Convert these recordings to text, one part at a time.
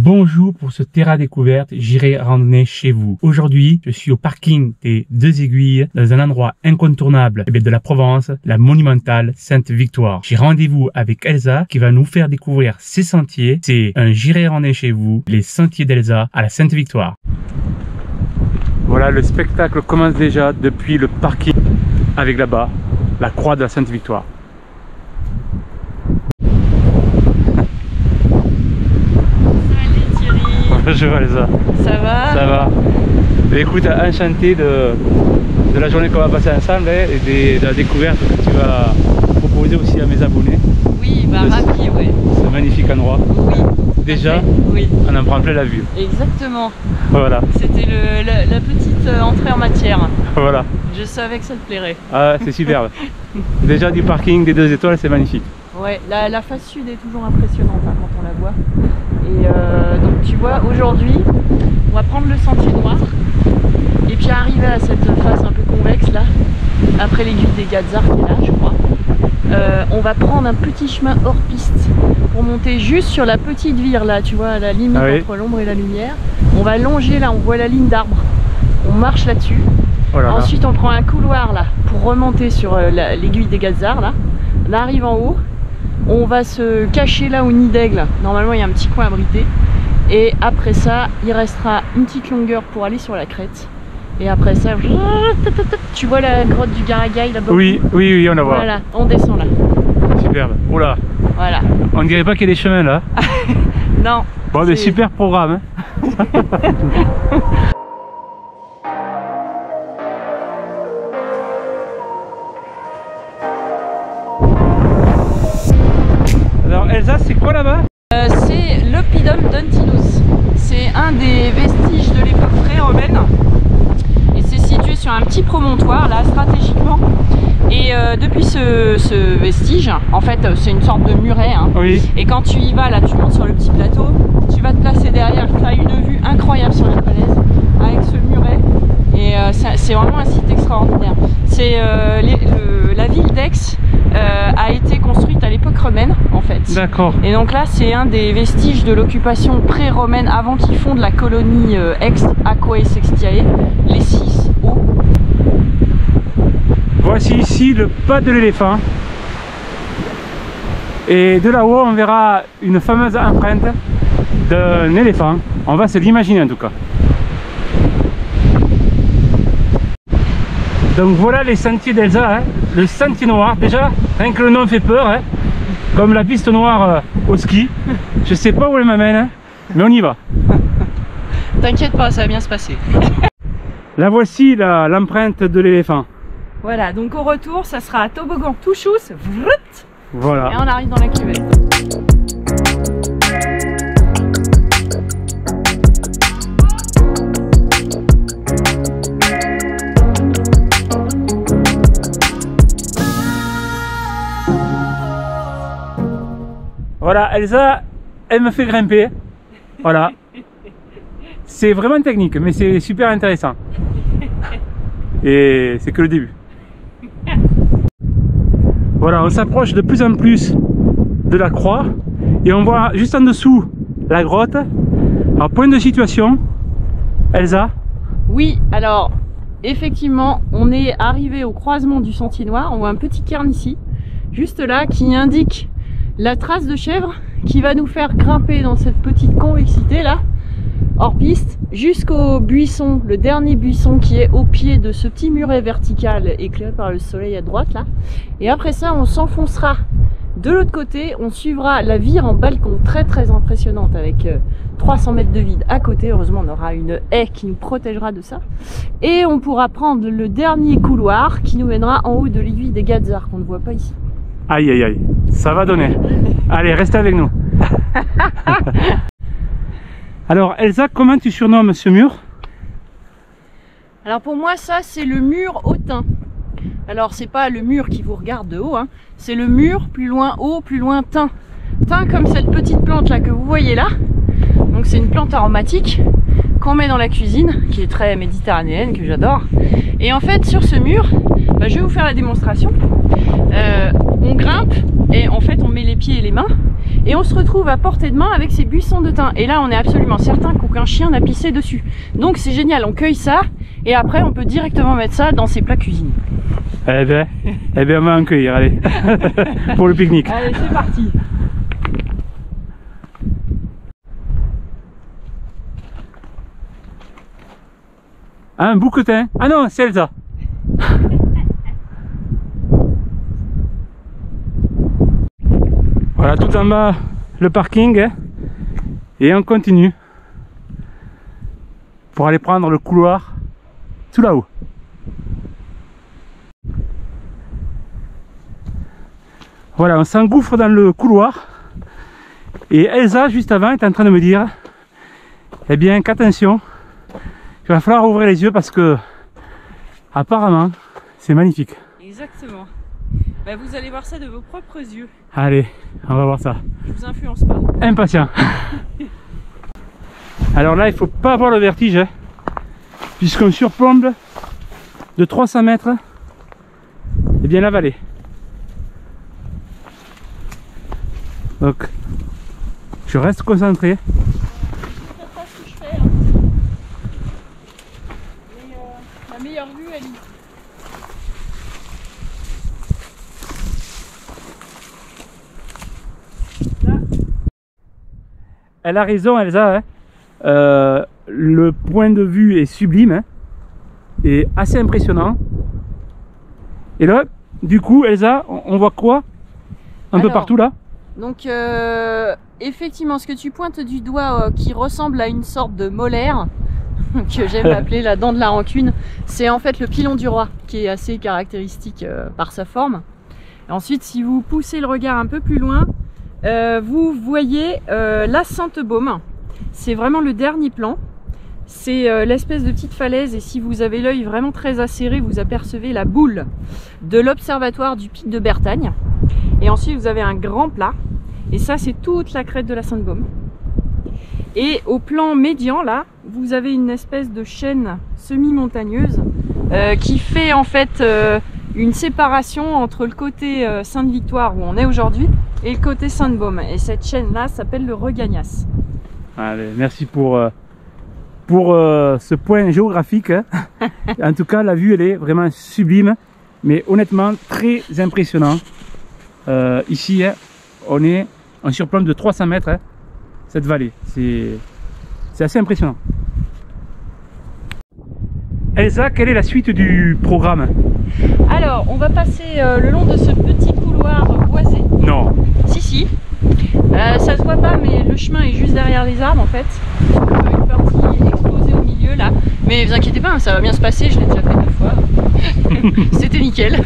Bonjour pour ce terrain découverte, j'irai randonner chez vous. Aujourd'hui, je suis au parking des Deux Aiguilles, dans un endroit incontournable de la Provence, la monumentale Sainte-Victoire. J'ai rendez-vous avec Elsa qui va nous faire découvrir ces sentiers. C'est un j'irai randonner chez vous, les sentiers d'Elsa à la Sainte-Victoire. Voilà, le spectacle commence déjà depuis le parking avec là-bas, la croix de la Sainte-Victoire. Bonjour Elsa. Ça va? Ça va. Mais écoute, enchanté de la journée qu'on va passer ensemble et de la découverte que tu vas proposer aussi à mes abonnés. Oui, bah ravi, ouais. Ce magnifique endroit. Oui. Déjà, oui. On en prend plein la vue. Exactement. Voilà. C'était la petite entrée en matière. Voilà. Je savais que ça te plairait. Ah, c'est superbe. Déjà du parking des 2 étoiles, c'est magnifique. Ouais, la face sud est toujours impressionnante hein, quand on la voit. Et donc tu vois, aujourd'hui, on va prendre le sentier noir et puis arriver à cette face un peu convexe là, après l'aiguille des Gazards qui est là, je crois. On va prendre un petit chemin hors piste pour monter juste sur la petite vire là, tu vois, à la limite entre l'ombre et la lumière. On va longer là, on voit la ligne d'arbres. On marche là-dessus. Oh là là. Ensuite, on prend un couloir là pour remonter sur l'aiguille des Gazards là. On arrive en haut. On va se cacher là au nid d'aigle. Normalement, il y a un petit coin abrité. Et après ça, il restera une petite longueur pour aller sur la crête. Et après ça, tu vois la grotte du Garagaï là-bas? Oui, on la voit. Voilà, on descend là. Superbe. Oula. Voilà. On dirait pas qu'il y a des chemins là. Non. Bon, des super programmes. Hein. Alors Elsa, c'est quoi là-bas? C'est l'Oppidum d'Antinous. C'est un des vestiges de l'époque pré-romaine. Et c'est situé sur un petit promontoire là, stratégiquement. Et depuis ce vestige, en fait c'est une sorte de muret. Hein. Oui. Et quand tu y vas, là tu montes sur le petit plateau, tu vas te placer derrière, tu as une vue incroyable sur la falaise avec ce muret. Et c'est vraiment un site extraordinaire. C'est la ville d'Aix a été construite à l'époque romaine en fait. D'accord. Et donc là c'est un des vestiges de l'occupation pré-romaine avant qu'ils fondent la colonie Aix Aquae Sextiae, les 6 hauts. Voici ici le pas de l'éléphant. Et de là-haut on verra une fameuse empreinte d'un éléphant. On va se l'imaginer en tout cas. Donc voilà les sentiers d'Elsa, hein. Le sentier noir, déjà, rien que le nom fait peur, hein. Comme la piste noire au ski. Je sais pas où elle m'amène, hein, mais on y va. T'inquiète pas, ça va bien se passer. La voici l'empreinte de l'éléphant. Voilà, donc au retour, ça sera à toboggan tout chousse, voilà. Et on arrive dans la cuvette. Voilà, Elsa, elle me fait grimper. Voilà. C'est vraiment technique, mais c'est super intéressant. Et c'est que le début. Voilà, on s'approche de plus en plus de la croix. Et on voit juste en dessous la grotte. Alors, point de situation, Elsa? Oui, alors, effectivement, on est arrivé au croisement du sentier noir. On voit un petit cairn ici, juste là, qui indique la trace de chèvre qui va nous faire grimper dans cette petite convexité là, hors piste, jusqu'au buisson, le dernier buisson qui est au pied de ce petit muret vertical éclairé par le soleil à droite là. Et après ça, on s'enfoncera de l'autre côté, on suivra la vire en balcon très impressionnante avec 300 mètres de vide à côté. Heureusement, on aura une haie qui nous protégera de ça. Et on pourra prendre le dernier couloir qui nous mènera en haut de l'aiguille des Gazards qu'on ne voit pas ici. Aïe aïe aïe, ça va donner. Allez, restez avec nous. Alors Elsa, comment tu surnommes ce mur? Alors pour moi, ça c'est le mur hautain. Alors c'est pas le mur qui vous regarde de haut, hein. C'est le mur plus loin haut, plus loin teint. Teint comme cette petite plante là que vous voyez là. Donc c'est une plante aromatique qu'on met dans la cuisine, qui est très méditerranéenne, que j'adore. Et en fait sur ce mur, je vais vous faire la démonstration. On grimpe et en fait on met les pieds et les mains et on se retrouve à portée de main avec ces buissons de thym. Et là on est absolument certain qu'aucun chien n'a pissé dessus. Donc c'est génial, on cueille ça et après on peut directement mettre ça dans ses plats cuisine. Eh ben on va en cueillir, allez, pour le pique-nique. Allez, c'est parti. Un bouquetin. Ah non, c'est Elsa. Voilà, tout en bas le parking, hein, et on continue pour aller prendre le couloir tout là-haut. Voilà, on s'engouffre dans le couloir et Elsa juste avant est en train de me dire eh bien qu'attention, il va falloir ouvrir les yeux parce que apparemment c'est magnifique. Exactement. Bah, vous allez voir ça de vos propres yeux. Allez, on va voir ça. Je vous influence pas. Impatient. Alors là, il faut pas avoir le vertige, hein, puisqu'on surplombe de 300 mètres et bien la vallée. Donc, je reste concentré. Je sais pas ce que je fais. Hein. Mais la meilleure vue, elle est. Elle a raison, Elsa, hein. Le point de vue est sublime, hein, et assez impressionnant. Et là, du coup, Elsa, on voit quoi un peu partout là? Donc effectivement, ce que tu pointes du doigt qui ressemble à une sorte de molaire, que j'aime appeler la dent de la rancune, c'est en fait le pilon du roi, qui est assez caractéristique par sa forme. Et ensuite, si vous poussez le regard un peu plus loin, vous voyez la Sainte-Baume. C'est vraiment le dernier plan. C'est l'espèce de petite falaise, et si vous avez l'œil vraiment très acéré, vous apercevez la boule de l'observatoire du pic de Bertagne. Et ensuite vous avez un grand plat, et ça c'est toute la crête de la Sainte-Baume. Et au plan médian là, vous avez une espèce de chaîne semi-montagneuse qui fait en fait une séparation entre le côté Sainte-Victoire où on est aujourd'hui et le côté Sainte-Baume. Et cette chaîne là s'appelle le Regagnas. Allez, merci pour ce point géographique. En tout cas, la vue elle est vraiment sublime, mais honnêtement très impressionnant. Ici, hein, on surplombe de 300 mètres, hein, cette vallée. C'est assez impressionnant. Elsa, quelle est la suite du programme? Alors, on va passer le long de ce petit couloir boisé. Non. Si, si. Ça se voit pas, mais le chemin est juste derrière les arbres en fait. Une partie exposée au milieu là. Mais vous inquiétez pas, ça va bien se passer, je l'ai déjà fait 2 fois. C'était nickel.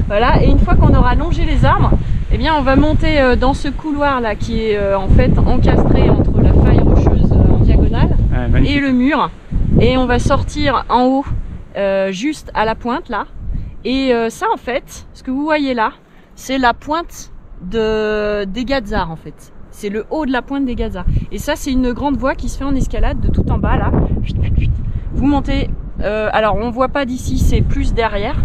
Voilà, et une fois qu'on aura longé les arbres, eh bien on va monter dans ce couloir là qui est en fait encastré entre la faille rocheuse en diagonale et le mur. Et on va sortir en haut, juste à la pointe là. Et ça en fait, ce que vous voyez là, c'est la pointe des Gazards en fait. C'est le haut de la pointe des Gazards. Et ça c'est une grande voie qui se fait en escalade de tout en bas là. Vous montez, alors on voit pas d'ici, c'est plus derrière.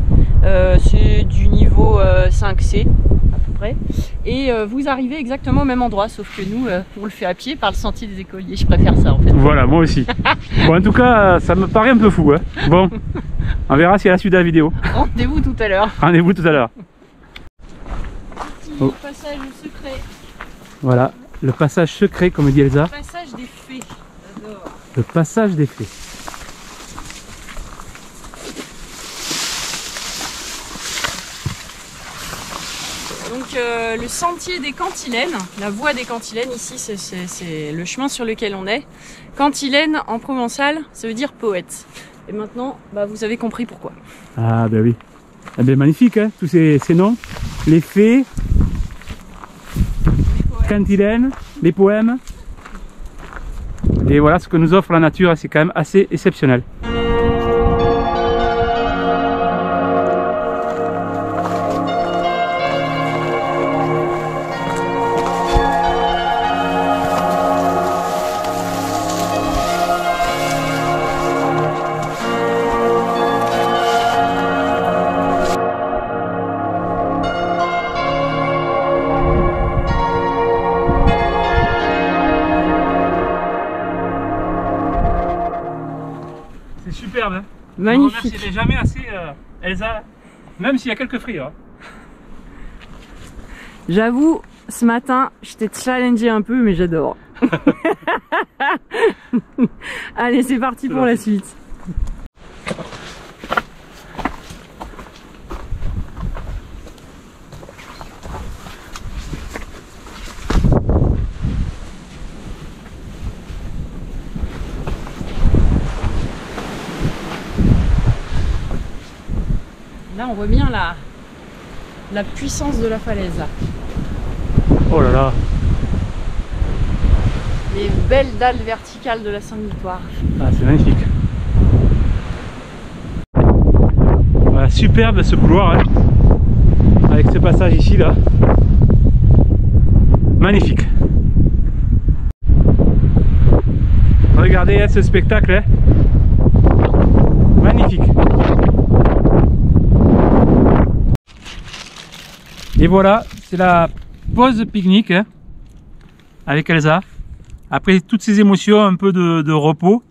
C'est du niveau 5C à peu près. Et vous arrivez exactement au même endroit, sauf que nous on le fait à pied par le sentier des écoliers. Je préfère ça en fait. Voilà, moi aussi. Bon, en tout cas, ça me paraît un peu fou, hein. Bon, on verra si à la suite de la vidéo. Rendez-vous tout à l'heure. Rendez-vous tout à l'heure. Oh. Passage secret. Voilà, le passage secret, comme dit Elsa. Le passage des fées. J'adore. Le passage des fées. Donc le sentier des Cantilènes, la voie des Cantilènes, ici c'est le chemin sur lequel on est. Cantilène en provençal, ça veut dire poète. Et maintenant, bah, vous avez compris pourquoi. Ah ben oui. Eh ben, magnifique, hein, tous ces noms. Les fées, Cantilène, les poèmes. Et voilà ce que nous offre la nature, c'est quand même assez exceptionnel. Magnifique. Je ne remercierai jamais assez Elsa, même s'il y a quelques frayeurs. J'avoue, ce matin, je t'ai challengé un peu, mais j'adore. Allez, c'est parti pour la suite. Là, on voit bien la puissance de la falaise. Là. Oh là là. Les belles dalles verticales de la Sainte-Victoire. Ah, c'est magnifique. Voilà, superbe ce couloir, hein, avec ce passage ici là. Magnifique. Regardez ce spectacle. Hein. Magnifique. Et voilà, c'est la pause pique-nique hein, avec Elsa. Après toutes ces émotions, un peu de repos.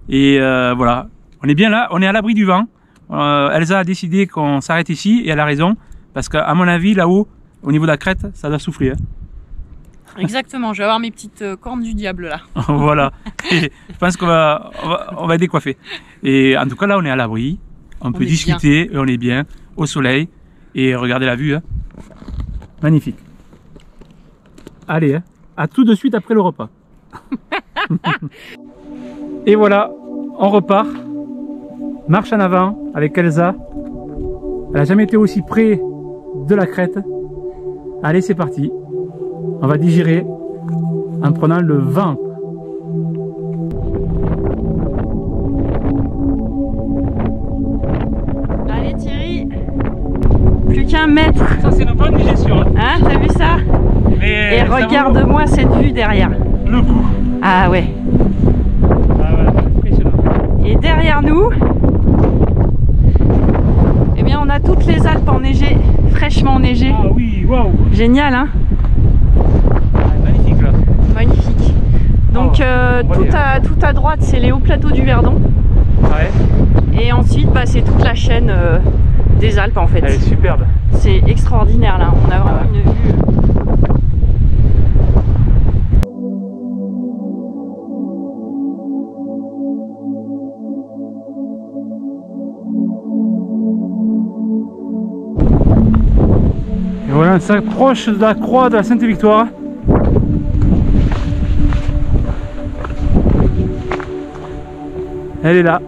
Et voilà, on est bien là, on est à l'abri du vent. Elsa a décidé qu'on s'arrête ici et elle a raison. Parce qu'à mon avis, là-haut, au niveau de la crête, ça doit souffler. Hein. Exactement, je vais avoir mes petites cornes du diable là. Voilà, et je pense qu'on va être décoiffé. Et en tout cas, là, on est à l'abri. On peut discuter et on est bien au soleil. Et regardez la vue. Hein. Magnifique. Allez, hein, à tout de suite après le repas. Et voilà, on repart. Marche en avant avec Elsa. Elle n'a jamais été aussi près de la crête. Allez, c'est parti. On va digérer en prenant le vent. Allez Thierry, plus qu'un mètre. Ça c'est une bonne digestion. Hein, t'as vu ça? Mais et regarde-moi cette vue derrière. Le coup. Ah ouais. Ah ouais, impressionnant. Et derrière nous, eh bien on a toutes les Alpes enneigées, fraîchement enneigées. Ah oui, waouh. Génial hein. Magnifique là. Magnifique. Donc tout à droite c'est les hauts plateaux du Verdon. Ouais. Et ensuite bah, c'est toute la chaîne des Alpes en fait. Elle est superbe. C'est extraordinaire là, on a vraiment une vue. Et voilà, on s'approche de la croix de la Sainte-Victoire. Elle est là.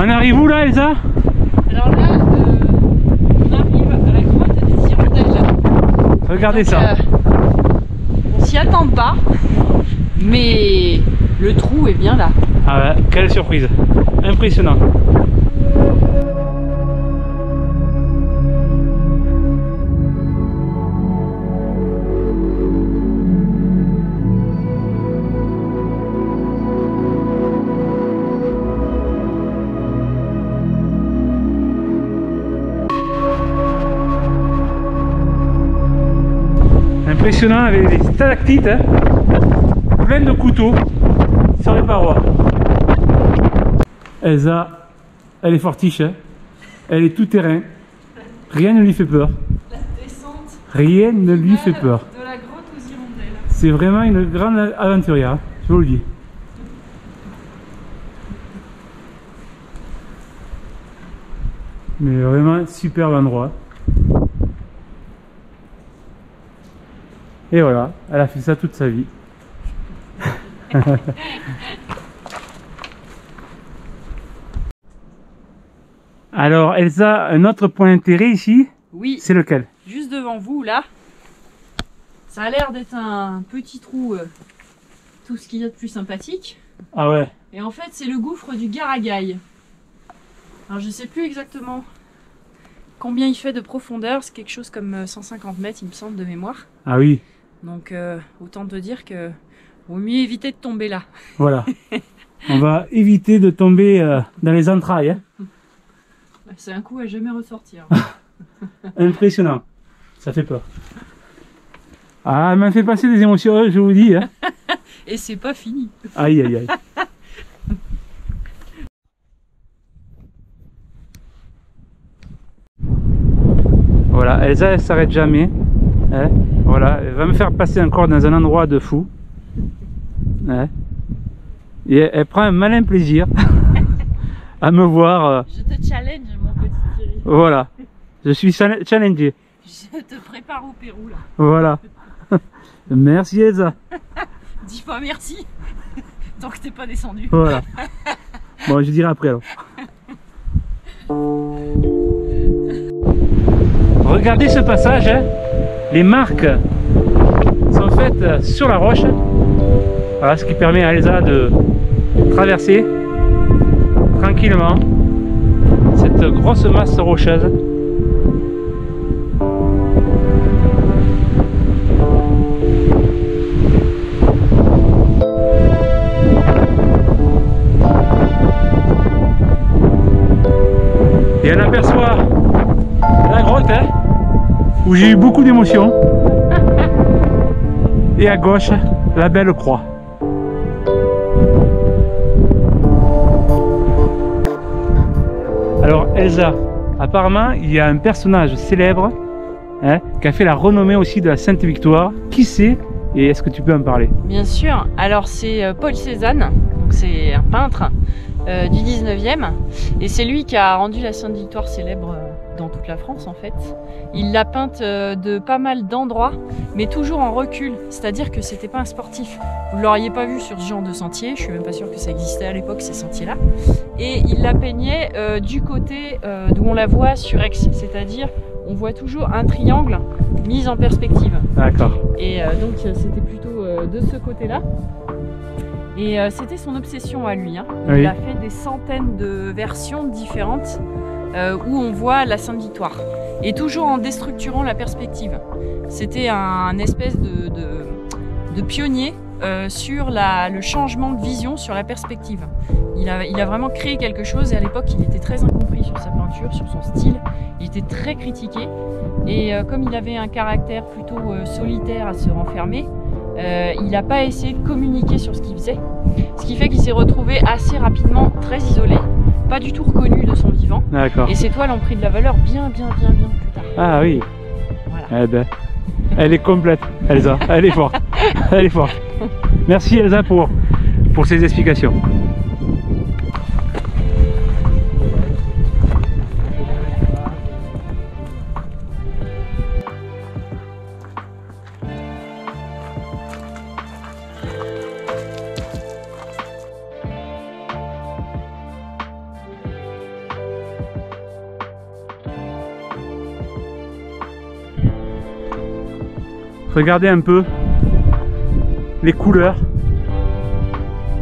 On arrive où là, Elsa? Alors là, on arrive à la grotte des Hirondelles. Regardez donc, ça. On s'y attend pas, mais le trou est bien là. Ah ouais, quelle surprise. Impressionnant. Impressionnant avec des stalactites, hein, plein de couteaux sur les parois. Elsa, elle est fortiche, hein, elle est tout terrain, rien ne lui fait peur. La descente. Rien ne lui fait peur. De la grotte aux hirondelles. C'est vraiment une grande aventurière, hein, je vous le dis. Mais vraiment superbe endroit. Et voilà, elle a fait ça toute sa vie. Alors Elsa, un autre point d'intérêt ici, Oui, c'est lequel? juste devant vous là. Ça a l'air d'être un petit trou, tout ce qu'il y a de plus sympathique. Ah ouais. Et en fait, c'est le gouffre du Garagaï. Alors, je sais plus exactement combien il fait de profondeur. C'est quelque chose comme 150 mètres, il me semble, de mémoire. Ah oui, Donc, autant te dire que vaut mieux éviter de tomber là. voilà. On va éviter de tomber dans les entrailles. Hein. C'est un coup à jamais ressortir. Impressionnant. Ça fait peur. Ah, elle m'a fait passer des émotions, je vous dis. Hein. Et c'est pas fini. Aïe, aïe, aïe. Voilà, Elsa, elle s'arrête jamais. Hein. Voilà, elle va me faire passer encore dans un endroit de fou. Hein. Et elle prend un malin plaisir à me voir. Je te challenge, mon petit Thierry. Voilà, je suis challengé. Je te prépare au Pérou là. Voilà. Merci Elsa. Dis pas merci. Tant que t'es pas descendu. Voilà. Bon, je dirai après alors. Regardez ce passage, hein. Les marques sont faites sur la roche. Voilà, ce qui permet à Elsa de traverser tranquillement cette grosse masse rocheuse. Et on aperçoit la grotte, hein, où j'ai eu beaucoup d'émotions. Et à gauche, la belle croix. Alors Elsa, apparemment il y a un personnage célèbre, hein, qui a fait la renommée aussi de la Sainte-Victoire. Qui c'est et est-ce que tu peux en parler? Bien sûr. Alors c'est Paul Cézanne, donc c'est un peintre du 19e, et c'est lui qui a rendu la Sainte-Victoire célèbre dans toute la France en fait. Il l'a peinte de pas mal d'endroits, mais toujours en recul, c'est-à-dire que c'était pas un sportif. Vous l'auriez pas vu sur ce genre de sentier, je suis même pas sûre que ça existait à l'époque ces sentiers-là. Et il la peignait du côté d'où on la voit sur Aix, c'est-à-dire on voit toujours un triangle mis en perspective. D'accord. Et donc c'était plutôt de ce côté-là. Et c'était son obsession à lui. Hein. Oui. Il a fait des centaines de versions différentes où on voit la Sainte-Victoire. Et toujours en déstructurant la perspective. C'était un espèce de pionnier sur le changement de vision sur la perspective. Il a vraiment créé quelque chose et à l'époque il était très incompris sur sa peinture, sur son style. Il était très critiqué. Et comme il avait un caractère plutôt solitaire à se renfermer, il n'a pas essayé de communiquer sur ce qu'il faisait. Ce qui fait qu'il s'est retrouvé assez rapidement très isolé, pas du tout reconnu de son vivant. D'accord. Et ses toiles ont pris de la valeur bien plus tard. Ah oui. Voilà. Eh ben, elle est complète, Elsa. Elle est forte. Elle est forte. Merci Elsa pour ces explications. Regardez un peu les couleurs,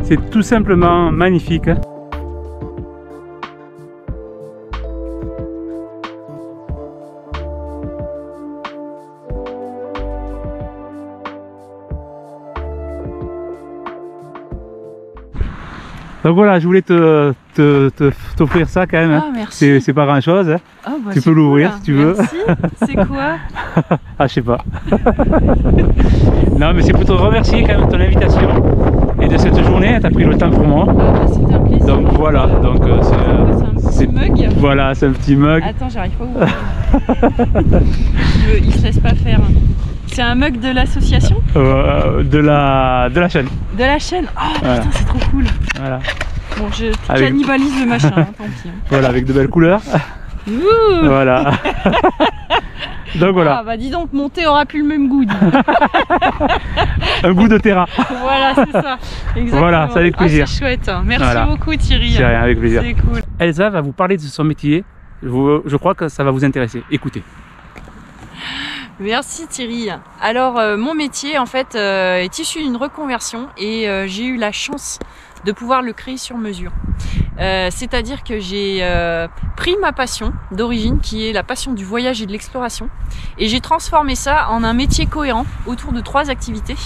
c'est tout simplement magnifique. Donc voilà, je voulais t'offrir ça quand même. Ah, merci. C'est pas grand chose. Hein. Oh, bah, tu peux l'ouvrir cool. si tu veux. Merci. C'est quoi? Ah, je sais pas. Non, mais c'est pour te remercier quand même de ton invitation et de cette journée. Tu as pris le temps pour moi. Ah, bah, c'était un plaisir. Donc voilà. Donc, c'est un petit mug. Voilà, c'est un petit mug. Attends, j'arrive pas à ouvrir. Il se laisse pas faire. C'est un mug de l'association de la chaîne. De la chaîne. Oh voilà. Putain, c'est trop cool. Voilà. Bon, je cannibalise le machin, hein, tant pis. Hein. Voilà, avec de belles couleurs. Ouh. Voilà. Donc voilà. Ah bah dis donc, mon thé aura plus le même goût. Un goût de terrain. Voilà, c'est ça. Exactement. Voilà, c'est avec plaisir. C'est chouette. Merci voilà. beaucoup Thierry. C'est rien, avec plaisir. C'est cool. Elsa va vous parler de son métier. Je crois que ça va vous intéresser. Écoutez. Merci Thierry. Alors mon métier en fait est issu d'une reconversion et j'ai eu la chance de pouvoir le créer sur mesure. C'est-à-dire que j'ai pris ma passion d'origine qui est la passion du voyage et de l'exploration et j'ai transformé ça en un métier cohérent autour de 3 activités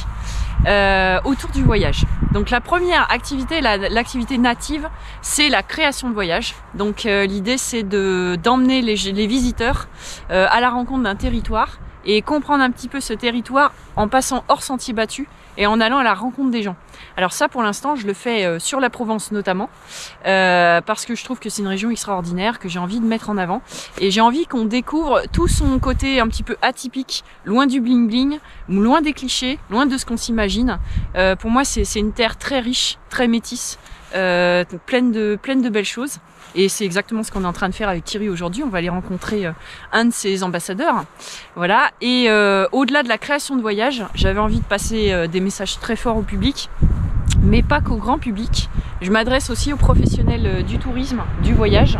autour du voyage. Donc la première activité, l'activité native, c'est la création de voyage. Donc l'idée c'est d'emmener les visiteurs à la rencontre d'un territoire et comprendre un petit peu ce territoire en passant hors sentier battu et en allant à la rencontre des gens. Alors ça pour l'instant je le fais sur la Provence notamment parce que je trouve que c'est une région extraordinaire que j'ai envie de mettre en avant et j'ai envie qu'on découvre tout son côté un petit peu atypique, loin du bling bling, loin des clichés, loin de ce qu'on s'imagine. Pour moi c'est une terre très riche, très métisse, pleine de belles choses. Et c'est exactement ce qu'on est en train de faire avec Thierry aujourd'hui. On va aller rencontrer un de ses ambassadeurs. Voilà. Et au-delà de la création de voyages, j'avais envie de passer des messages très forts au public, mais pas qu'au grand public. Je m'adresse aussi aux professionnels du tourisme, du voyage.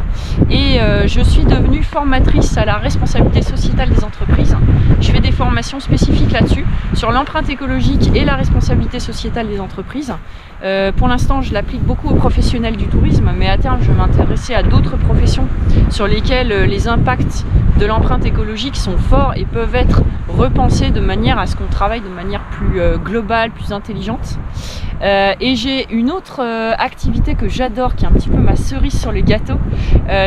Et je suis devenue formatrice à la responsabilité sociétale des entreprises. Je fais des formations spécifiques là-dessus, sur l'empreinte écologique et la responsabilité sociétale des entreprises. Pour l'instant, je l'applique beaucoup aux professionnels du tourisme, mais à terme, je vais m'intéresser à d'autres professions sur lesquelles les impacts de l'empreinte écologique sont forts et peuvent être repensés de manière à ce qu'on travaille de manière plus globale, plus intelligente. Et j'ai une autre activité que j'adore, qui est un petit peu ma cerise sur le gâteau,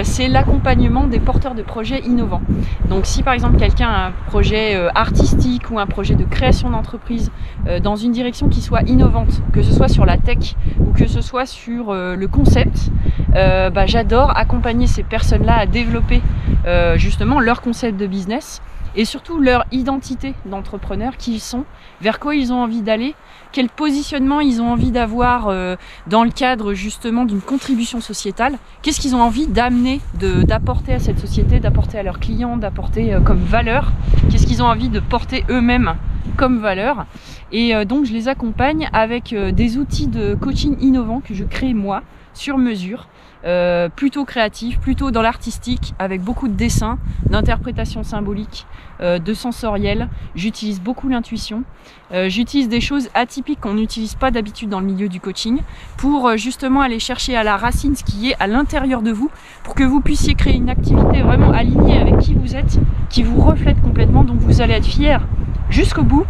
c'est l'accompagnement des porteurs de projets innovants. Donc si par exemple quelqu'un a un projet artistique ou un projet de création d'entreprise dans une direction qui soit innovante, que ce soit sur la tech ou que ce soit sur le concept, j'adore accompagner ces personnes-là à développer justement leur concept de business et surtout leur identité d'entrepreneur, qui ils sont, vers quoi ils ont envie d'aller, quel positionnement ils ont envie d'avoir dans le cadre justement d'une contribution sociétale, qu'est-ce qu'ils ont envie d'amener, d'apporter à cette société, d'apporter à leurs clients, d'apporter comme valeur, qu'est-ce qu'ils ont envie de porter eux-mêmes comme valeur. Et donc je les accompagne avec des outils de coaching innovants que je crée moi, sur mesure, plutôt créatif, plutôt dans l'artistique, avec beaucoup de dessins, d'interprétation symbolique, de sensoriel. J'utilise beaucoup l'intuition. J'utilise des choses atypiques qu'on n'utilise pas d'habitude dans le milieu du coaching pour justement aller chercher à la racine ce qui est à l'intérieur de vous, pour que vous puissiez créer une activité vraiment alignée avec qui vous êtes, qui vous reflète complètement, dont vous allez être fier jusqu'au bout,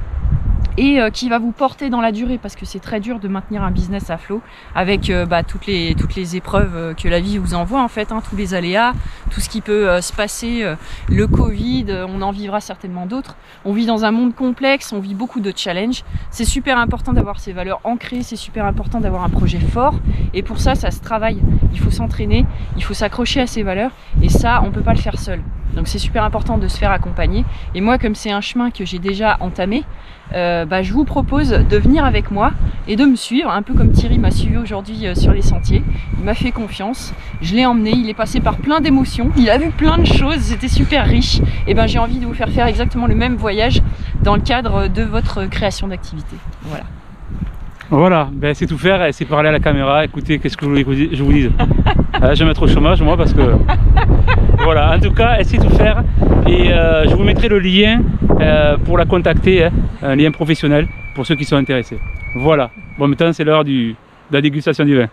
et qui va vous porter dans la durée, parce que c'est très dur de maintenir un business à flot avec toutes les épreuves que la vie vous envoie en fait, tous les aléas, tout ce qui peut se passer, le Covid, on en vivra certainement d'autres. On vit dans un monde complexe, on vit beaucoup de challenges. C'est super important d'avoir ces valeurs ancrées, c'est super important d'avoir un projet fort, et pour ça, ça se travaille. Il faut s'entraîner, il faut s'accrocher à ces valeurs, et ça, on peut pas le faire seul. Donc c'est super important de se faire accompagner. Et moi, comme c'est un chemin que j'ai déjà entamé, je vous propose de venir avec moi et de me suivre, un peu comme Thierry m'a suivi aujourd'hui sur les sentiers. Il m'a fait confiance, je l'ai emmené, il est passé par plein d'émotions, il a vu plein de choses, c'était super riche. Et j'ai envie de vous faire exactement le même voyage dans le cadre de votre création d'activité. Voilà. Voilà, c'est tout faire, c'est parler à la caméra. Écoutez, qu'est-ce que je voulais que je vous dise. Je vais mettre au chômage moi parce que voilà, en tout cas, essayez de tout faire, et je vous mettrai le lien pour la contacter, un lien professionnel pour ceux qui sont intéressés. Voilà, bon, maintenant c'est l'heure de la dégustation du vin.